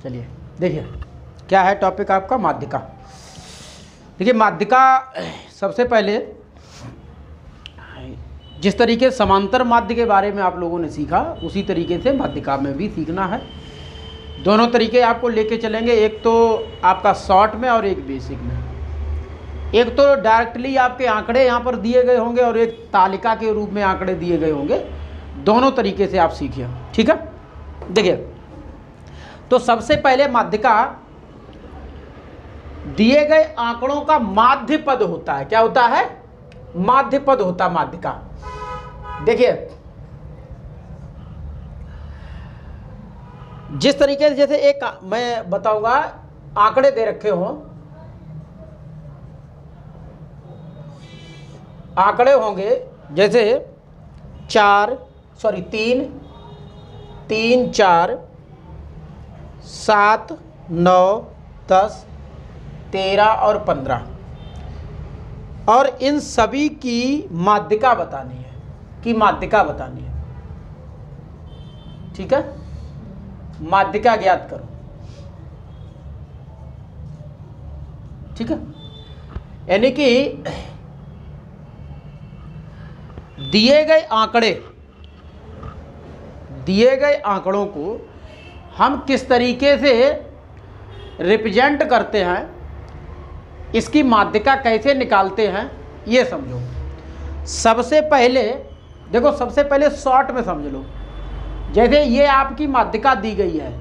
चलिए देखिए क्या है टॉपिक आपका, माध्यिका। देखिए माध्यिका सबसे पहले जिस तरीके समांतर माध्य के बारे में आप लोगों ने सीखा उसी तरीके से माध्यिका में भी सीखना है। दोनों तरीके आपको लेके चलेंगे, एक तो आपका शॉर्ट में और एक बेसिक में। एक तो डायरेक्टली आपके आंकड़े यहाँ पर दिए गए होंगे और एक तालिका के रूप में आंकड़े दिए गए होंगे। दोनों तरीके से आप सीखिए, ठीक है। देखिए तो सबसे पहले माध्यिका दिए गए आंकड़ों का माध्य पद होता है। क्या होता है? माध्य पद होता माध्यिका। देखिए जिस तरीके से, जैसे एक मैं बताऊंगा, आंकड़े दे रखे हों, आंकड़े होंगे जैसे 3, 4, 7, 9, 10, 13 और 15, और इन सभी की माध्यिका बतानी है, ठीक है। माध्यिका ज्ञात करो, ठीक है। यानी कि दिए गए आंकड़ों को हम किस तरीके से रिप्रेजेंट करते हैं, इसकी माध्यिका कैसे निकालते हैं, ये समझो। सबसे पहले देखो, सबसे पहले शॉर्ट में समझ लो। जैसे ये आपकी माध्यिका दी गई है,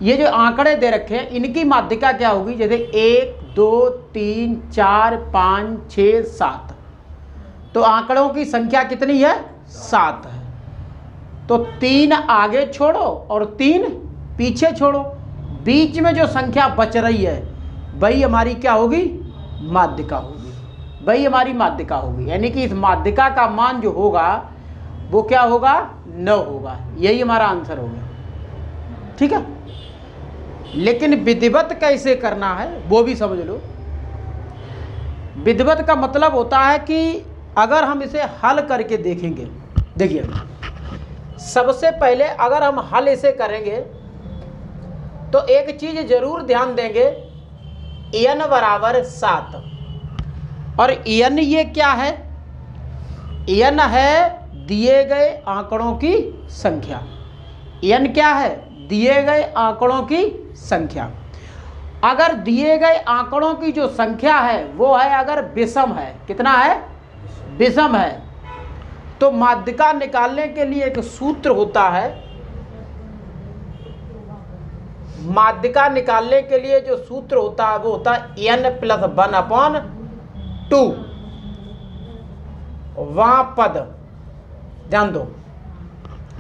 ये जो आंकड़े दे रखे हैं इनकी माध्यिका क्या होगी? जैसे 1, 2, 3, 4, 5, 6, 7, तो आंकड़ों की संख्या कितनी है? 7 है। तो 3 आगे छोड़ो और 3 पीछे छोड़ो, बीच में जो संख्या बच रही है वही हमारी क्या होगी? माध्यिका होगी, वही हमारी माध्यिका होगी। यानी कि इस माध्यिका का मान जो होगा वो क्या होगा? 9 होगा। यही हमारा आंसर हो गया, ठीक है। लेकिन विधिवत कैसे करना है वो भी समझ लो। विधिवत का मतलब होता है कि अगर हम इसे हल करके देखेंगे, देखिए सबसे पहले अगर हम हल इसे करेंगे तो एक चीज जरूर ध्यान देंगे, n बराबर 7, और n ये क्या है? n है दिए गए आंकड़ों की संख्या। n क्या है? दिए गए आंकड़ों की संख्या। अगर दिए गए आंकड़ों की जो संख्या है वो है, अगर विषम है, कितना है? विषम है, तो माध्यिका निकालने के लिए एक सूत्र होता है। माध्यिका निकालने के लिए जो सूत्र होता है वो होता है n+1/2। वहां पद, ध्यान दो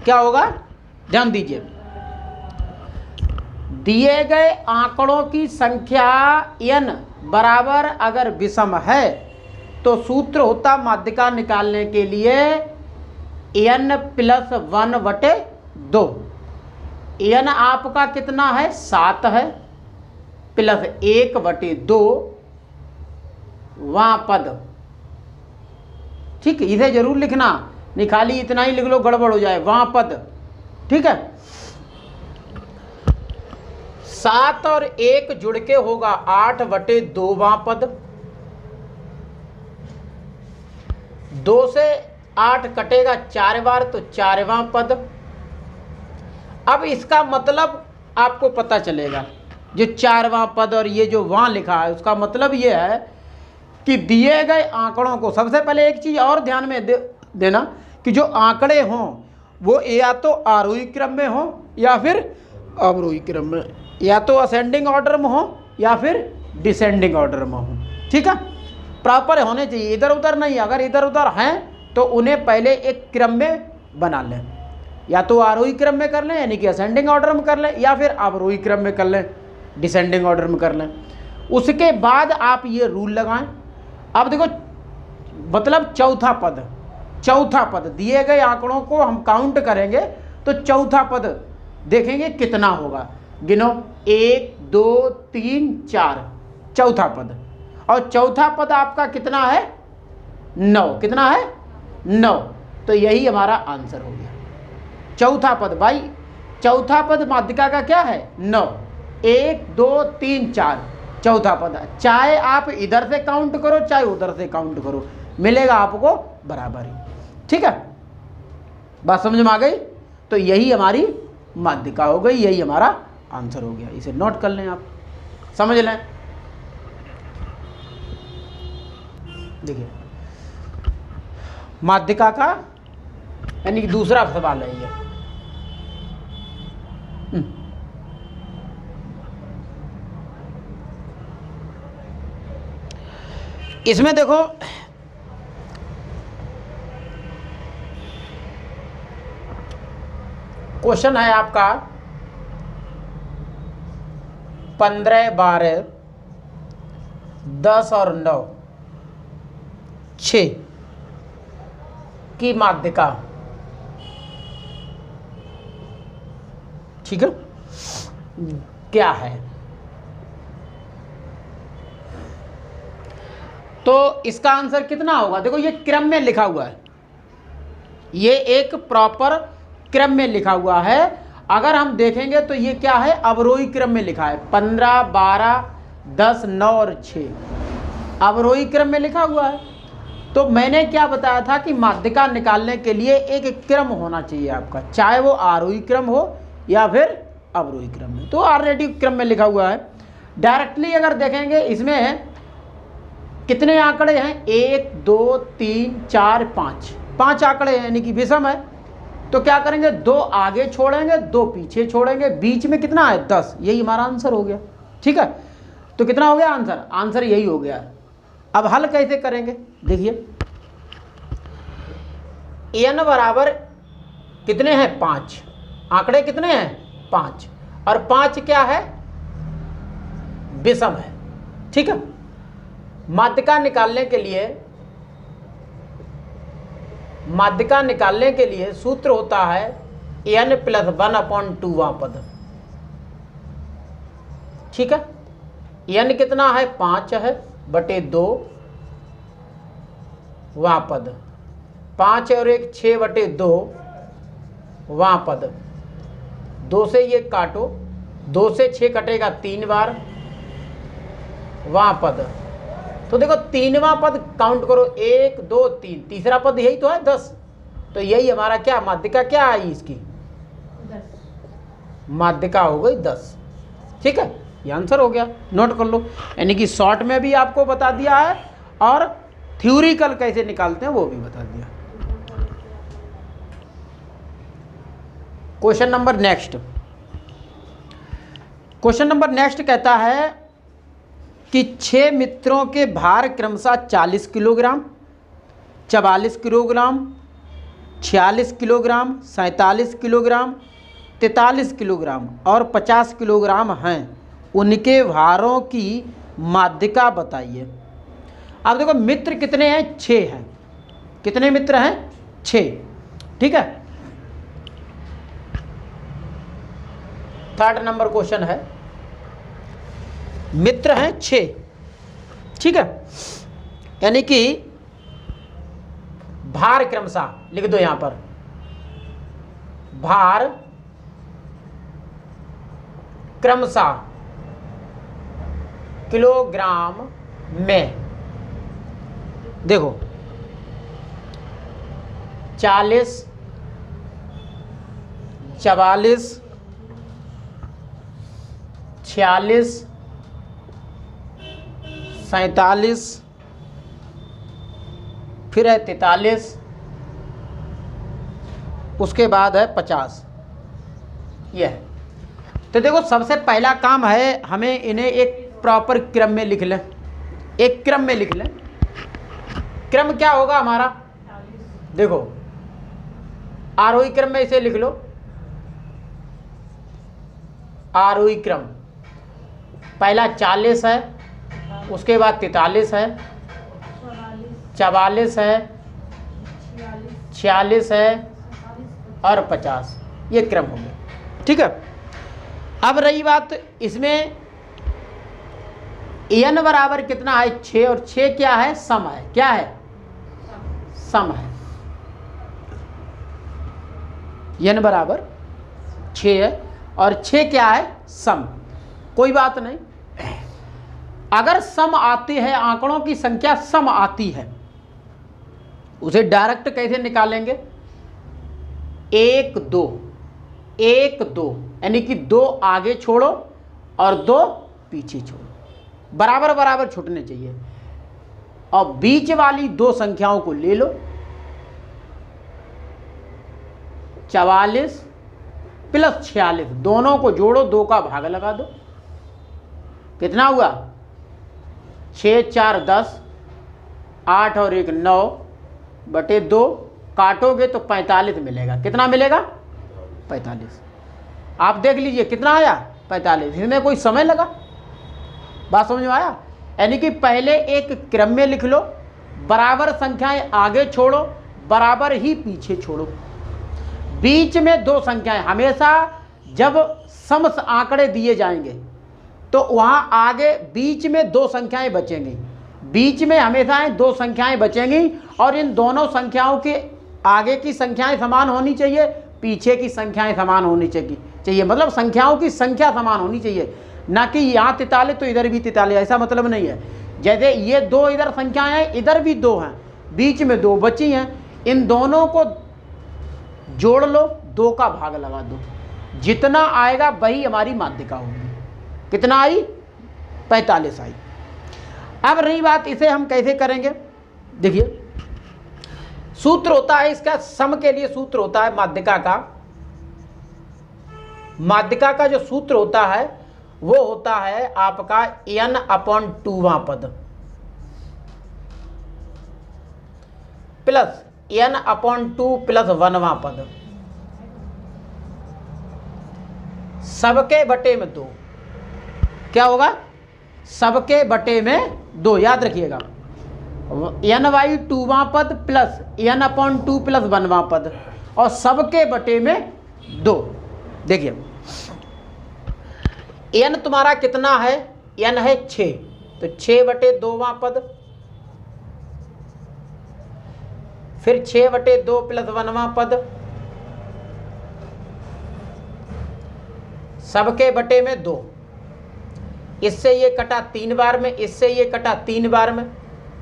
क्या होगा, ध्यान दीजिए। दिए गए आंकड़ों की संख्या n बराबर अगर विषम है तो सूत्र होता माध्यिका निकालने के लिए n+1/2। n आपका कितना है? 7 है, प्लस 1/2 वहां पद, ठीक है। इसे जरूर लिखना, नहीं खाली इतना ही लिख लो गड़बड़ हो जाए। वहां पद, ठीक है। 7 और 1 जुड़ के होगा 8/2 वहां पद। 2 से 8 कटेगा 4 बार तो 4वां पद। अब इसका मतलब आपको पता चलेगा, जो 4वां पद और ये जो वहां लिखा है उसका मतलब ये है कि दिए गए आंकड़ों को, सबसे पहले एक चीज और ध्यान में देना कि जो आंकड़े हों वो या तो आरोही क्रम में हो या फिर अवरोही क्रम में, या तो असेंडिंग ऑर्डर में हो या फिर डिसेंडिंग ऑर्डर में हो, ठीक है। प्रॉपर होने चाहिए, इधर उधर नहीं। अगर इधर उधर हैं तो उन्हें पहले एक क्रम में बना लें, या तो आरोही क्रम में कर लें यानी कि असेंडिंग ऑर्डर में कर लें, या फिर अवरोही क्रम में कर लें, डिसेंडिंग ऑर्डर में कर लें। उसके बाद आप ये रूल लगाएं। अब देखो मतलब चौथा पद दिए गए आंकड़ों को हम काउंट करेंगे तो चौथा पद देखेंगे कितना होगा। गिनो 1, 2, 3, 4, चौथा पद। और चौथा पद आपका कितना है? 9। कितना है? 9। तो यही हमारा आंसर हो गया, चौथा पद। भाई चौथा पद माध्यिका का क्या है? 9। 1 2 3 4 चौथा पद है। चाहे आप इधर से काउंट करो चाहे उधर से काउंट करो, मिलेगा आपको बराबर ही। ठीक है, बात समझ में आ गई? तो यही हमारी माध्यिका हो गई, यही हमारा आंसर हो गया। इसे नोट कर लें, आप समझ लें। देखिए माध्यिका का यानी कि दूसरा सवाल है ये। इसमें देखो क्वेश्चन है आपका 15 12 10 और 9 6 की माध्यिका। ठीक है, क्या है? तो इसका आंसर कितना होगा? देखो ये क्रम में लिखा हुआ है, ये एक प्रॉपर क्रम में लिखा हुआ है। अगर हम देखेंगे तो ये क्या है, अवरोही क्रम में लिखा है। 15 12 10 9 और 6 अवरोही क्रम में लिखा हुआ है। तो मैंने क्या बताया था कि माध्यिका निकालने के लिए एक क्रम होना चाहिए आपका, चाहे वो आरोही क्रम हो या फिर अवरोही क्रम में। तो ऑलरेडी क्रम में लिखा हुआ है। डायरेक्टली अगर देखेंगे इसमें कितने आंकड़े हैं, 1 2 3 4 5 5 आंकड़े हैं, यानी कि विषम है। तो क्या करेंगे, 2 आगे छोड़ेंगे 2 पीछे छोड़ेंगे, बीच में कितना है 10। यही हमारा आंसर हो गया। ठीक है, तो कितना हो गया आंसर? आंसर यही हो गया। अब हल कैसे करेंगे, देखिए n बराबर कितने हैं 5, आंकड़े कितने हैं 5, और 5 क्या है, विषम है। ठीक है, माध्यिका निकालने के लिए सूत्र होता है n + 1/2 वां पद। ठीक है, n कितना है 5 है बटे 2 वां पद, 5 और 1 6 बटे 2 वां पद। 2 से ये काटो, 2 से 6 कटेगा 3 बार वां पद। तो देखो 3वां पद काउंट करो, 1 2 3, तीसरा पद यही तो है 10। तो यही हमारा क्या माध्यिका क्या आई इसकी, 10 माध्यिका हो गई 10। ठीक है, ये आंसर हो गया, नोट कर लो। यानी कि शॉर्ट में भी आपको बता दिया है और थ्योरिकल कैसे निकालते हैं वो भी बता दिया। क्वेश्चन नंबर नेक्स्ट कहता है कि 6 मित्रों के भार क्रमशः 40 kilogram, 44 kilogram, 46 kilogram, 47 kilogram, 43 kilogram और 50 किलोग्राम हैं। उनके भारों की माध्यिका बताइए। अब देखो मित्र कितने हैं, 6 हैं। कितने मित्र हैं, 6। ठीक है, 3rd नंबर क्वेश्चन है, मित्र हैं 6। ठीक है, यानी कि भार क्रमशः लिख दो यहां पर, भार क्रमशः किलोग्राम में। देखो 40 44 46 47 फिर है 43, उसके बाद है 50। यह है। तो देखो सबसे पहला काम है हमें इन्हें एक प्रॉपर क्रम में लिख लें, एक क्रम में लिख लें। क्रम क्या होगा हमारा, देखो आरोही क्रम में इसे लिख लो, आरोही क्रम। पहला 40 है, उसके बाद 43 है, 44 है, 46 है और 50। ये क्रम हो गया। ठीक है, अब रही बात इसमें n बराबर कितना है 6, और 6 क्या है, सम है। क्या है, सम है। n बराबर 6 है और 6 क्या है, सम। कोई बात नहीं। अगर सम आती है, आंकड़ों की संख्या सम आती है, उसे डायरेक्ट कैसे निकालेंगे? 1 2 1 2 यानी कि 2 आगे छोड़ो और 2 पीछे छोड़ो, बराबर बराबर छूटने चाहिए। और बीच वाली 2 संख्याओं को ले लो, 44 प्लस 46, दोनों को जोड़ो, 2 का भाग लगा दो। कितना हुआ? 6 4 10, 8 और 1 9 बटे 2, काटोगे तो 45 मिलेगा। कितना मिलेगा? 45। आप देख लीजिए कितना आया? 45। इसमें कोई समय लगा? बात समझ में आया? यानी कि पहले एक क्रम में लिख लो, बराबर संख्याएं आगे छोड़ो, बराबर ही पीछे छोड़ो। बीच में 2 संख्याएं, हमेशा जब सम आंकड़े दिए जाएंगे तो वहां आगे बीच में 2 संख्याएं बचेंगी, बीच में हमेशा 2 संख्याएं बचेंगी, और इन दोनों संख्याओं के आगे की संख्याएं समान होनी चाहिए, पीछे की संख्याएं समान होनी चाहिए। मतलब संख्याओं की संख्या समान होनी चाहिए, ना कि यहाँ 43 तो इधर भी 43, ऐसा मतलब नहीं है। जैसे ये 2 इधर संख्याएं हैं, इधर भी 2 हैं, बीच में 2 बची हैं, इन दोनों को जोड़ लो, 2 का भाग लगा दो, जितना आएगा वही हमारी माध्यिका होगी। कितना आई? 45 आई। अब रही बात, इसे हम कैसे करेंगे? देखिए, सूत्र होता है इसका, सम के लिए सूत्र होता है माध्यिका का। माध्यिका का जो सूत्र होता है वो होता है आपका n/2वां पद प्लस n/2 प्लस 1वां पद, सबके बटे में 2। क्या होगा? सबके बटे में 2, याद रखिएगा। n/2वां पद प्लस n/2 प्लस 1वां पद, और सबके बटे में 2। देखिए n तुम्हारा कितना है? n है 6, तो 6 बटे 2वां पद, फिर 6 बटे 2 प्लस 1वां पद, सबके बटे में 2। इससे ये कटा 3 बार में, इससे ये कटा 3 बार में,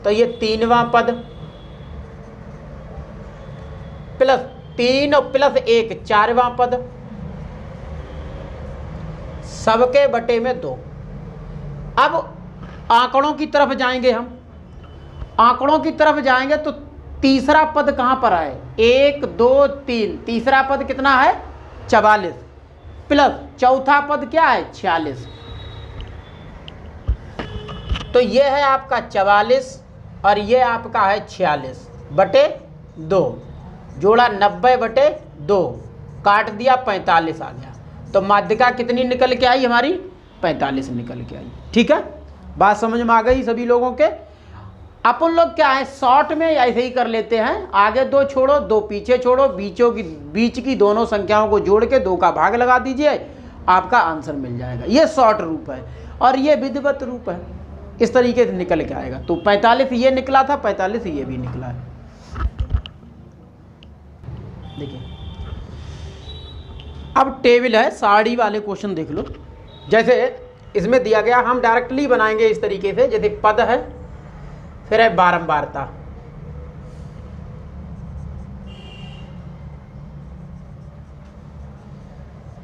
तो ये 3वां पद प्लस 3 और प्लस 1 4वां पद, सबके बटे में 2। अब आंकड़ों की तरफ जाएंगे हम, आंकड़ों की तरफ जाएंगे तो तीसरा पद कहां पर आए? 1 2 3, तीसरा पद कितना है? 44, प्लस चौथा पद क्या है? 46। तो ये है आपका 44 और ये आपका है 46 बटे 2, जोड़ा 90 बटे 2, काट दिया 45 आ गया। तो माध्यिका कितनी निकल के आई हमारी? 45 निकल के आई। ठीक है, बात समझ में आ गई सभी लोगों के? अपन लोग क्या है, शॉर्ट में ऐसे ही कर लेते हैं, आगे 2 छोड़ो, 2 पीछे छोड़ो, बीच की दोनों संख्याओं को जोड़ के 2 का भाग लगा दीजिए, आपका आंसर मिल जाएगा। ये शॉर्ट रूप है और ये विधिवत रूप है, इस तरीके से निकल के आएगा। तो 45 ये निकला था, 45 ये भी निकला है। देखिए अब टेबल है, साड़ी वाले क्वेश्चन देख लो। जैसे इसमें दिया गया, हम डायरेक्टली बनाएंगे इस तरीके से। जैसे पद है, फिर है बारंबारता,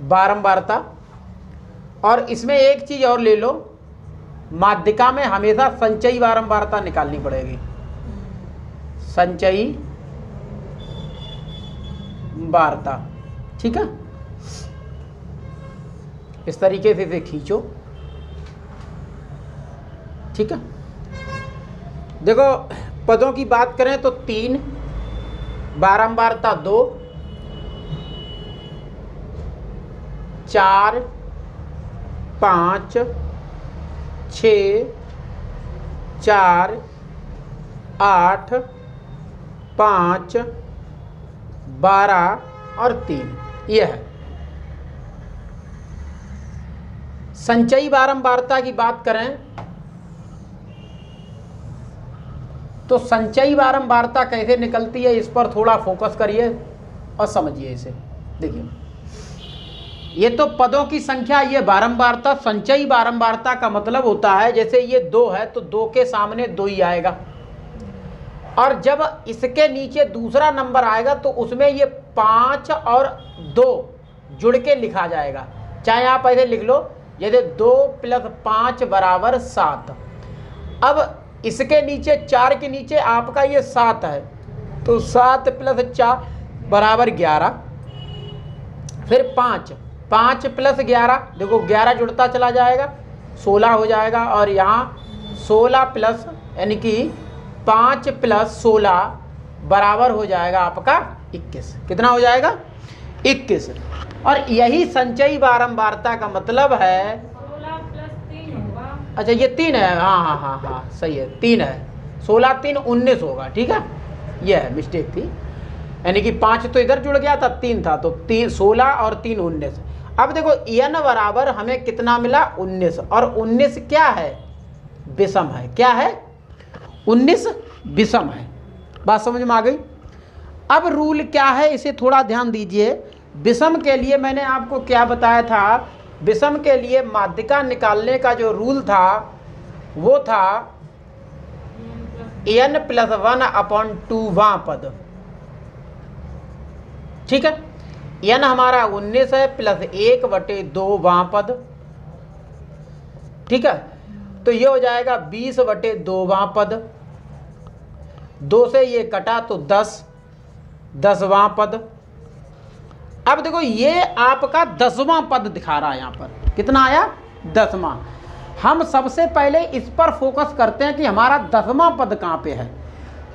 बारंबारता, और इसमें एक चीज और ले लो, माध्यिका में हमेशा संचयी बारंबारता निकालनी पड़ेगी। संचयी वार्ता, ठीक है, इस तरीके से इसे खींचो। ठीक है, देखो पदों की बात करें तो 3, बारंबारता 2, 4, 5, 6, 4, 8, 5, 12 और 3, यह है। संचयी बारंबारता की बात करें तो संचयी बारंबारता कैसे निकलती है, इस पर थोड़ा फोकस करिए और समझिए इसे। देखिए ये तो पदों की संख्या, ये बारंबारता, संचयी बारंबारता का मतलब होता है जैसे ये 2 है तो 2 के सामने 2 ही आएगा, और जब इसके नीचे दूसरा नंबर आएगा तो उसमें ये 5 और 2 जुड़ के लिखा जाएगा। चाहे आप ऐसे लिख लो जैसे 2 + 5 = 7। अब इसके नीचे 4 के नीचे आपका ये 7 है तो 7 + 4 = 11। फिर 5 + 11, देखो 11 जुड़ता चला जाएगा 16 हो जाएगा, और यहाँ 16 प्लस यानी कि 5 + 16 बराबर हो जाएगा आपका 21। कितना हो जाएगा? 21। और यही संचयी बारंबारता का मतलब है। 16 + 3 होगा। अच्छा ये 3 है, हाँ सही है, 3 है। 16 × 3 = 19 होगा, ठीक है, यह है मिस्टेक थी, यानी कि 5 तो इधर जुड़ गया था, 3 था तो 16 और 3 = 19। अब देखो n बराबर हमें कितना मिला? 19, और 19 क्या है? विषम है। क्या है? 19 विषम है। बात समझ में आ गई? अब रूल क्या है इसे थोड़ा ध्यान दीजिए। विषम के लिए मैंने आपको क्या बताया था? विषम के लिए माध्यिका निकालने का जो रूल था वो था n + 1/2वां पद। ठीक है, n हमारा 19 है प्लस 1/2वां पद। ठीक है, तो ये हो जाएगा 20/2वां पद। 2 से ये कटा तो 10वां पद। अब देखो ये आपका 10वां पद दिखा रहा है, यहाँ पर कितना आया? 10वां। हम सबसे पहले इस पर फोकस करते हैं कि हमारा 10वां पद कहाँ पे है।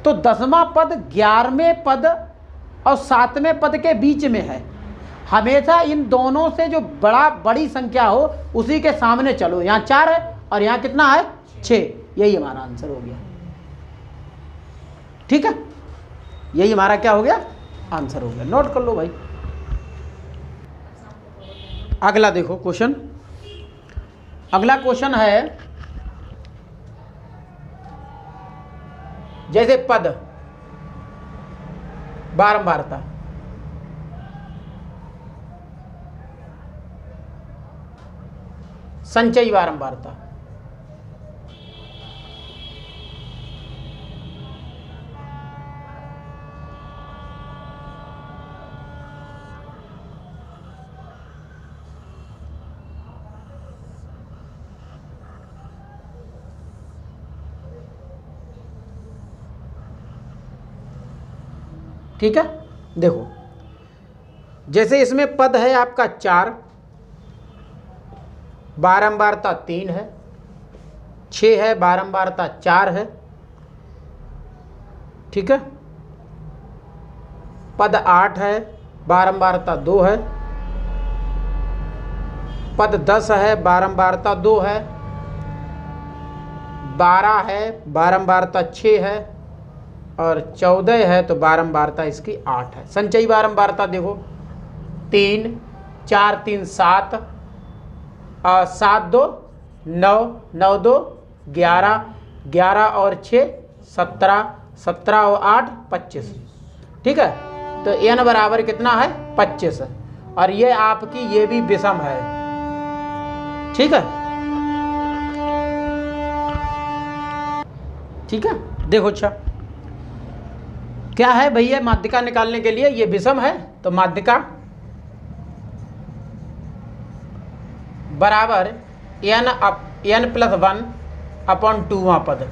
तो 10वां पद 11वें पद और 7वें पद के बीच में है। हमेशा इन दोनों से जो बड़ी संख्या हो उसी के सामने चलो। यहाँ 4 है और यहाँ कितना है? 6। यही हमारा आंसर हो गया। ठीक है, यही हमारा क्या हो गया? आंसर हो गया। नोट कर लो भाई। अगला देखो क्वेश्चन। अगला क्वेश्चन है जैसे पद बारंबारता। संचयी बारंबारता। ठीक है, देखो जैसे इसमें पद है आपका 4, बारंबारता 3 है, 6 है, बारंबारता 4 है। ठीक है, पद 8 है, बारंबारता 2 है। पद 10 है, बारंबारता 2 है। 12 है, बारंबारता 6 है, और 14 है तो बारंबारता इसकी 8 है। संचयी बारंबारता देखो 3, 4 3 7, 7 2 9, 9 2 11, 11 और 6 17, 17 और 8 25। ठीक है, तो n बराबर कितना है? 25। और ये आपकी ये भी विषम है। ठीक है, ठीक है, देखो अच्छा क्या है भैया, माध्यिका निकालने के लिए ये विषम है तो माध्यिका बराबर n + 1/2वां पद।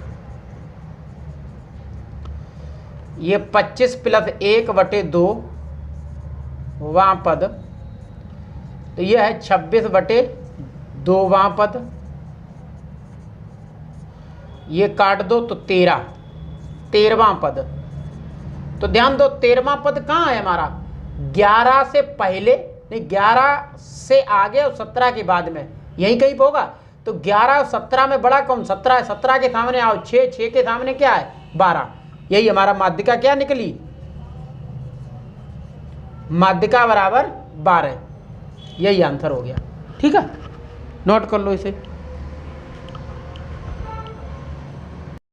ये 25 + 1/2वां पद, तो ये है 26/2वां पद। ये काट दो तो 13वां पद। तो ध्यान दो 13वां पद कहाँ है हमारा? 11 से पहले नहीं, 11 से आगे और 17 के बाद में, यही कहीं पे होगा। तो 11 और 17 में बड़ा कौन? 17 है। 17 के सामने आओ 6, 6 के सामने क्या है? 12। यही हमारा माध्यिका क्या निकली? माध्यिका बराबर 12। यही आंसर हो गया। ठीक है, नोट कर लो इसे।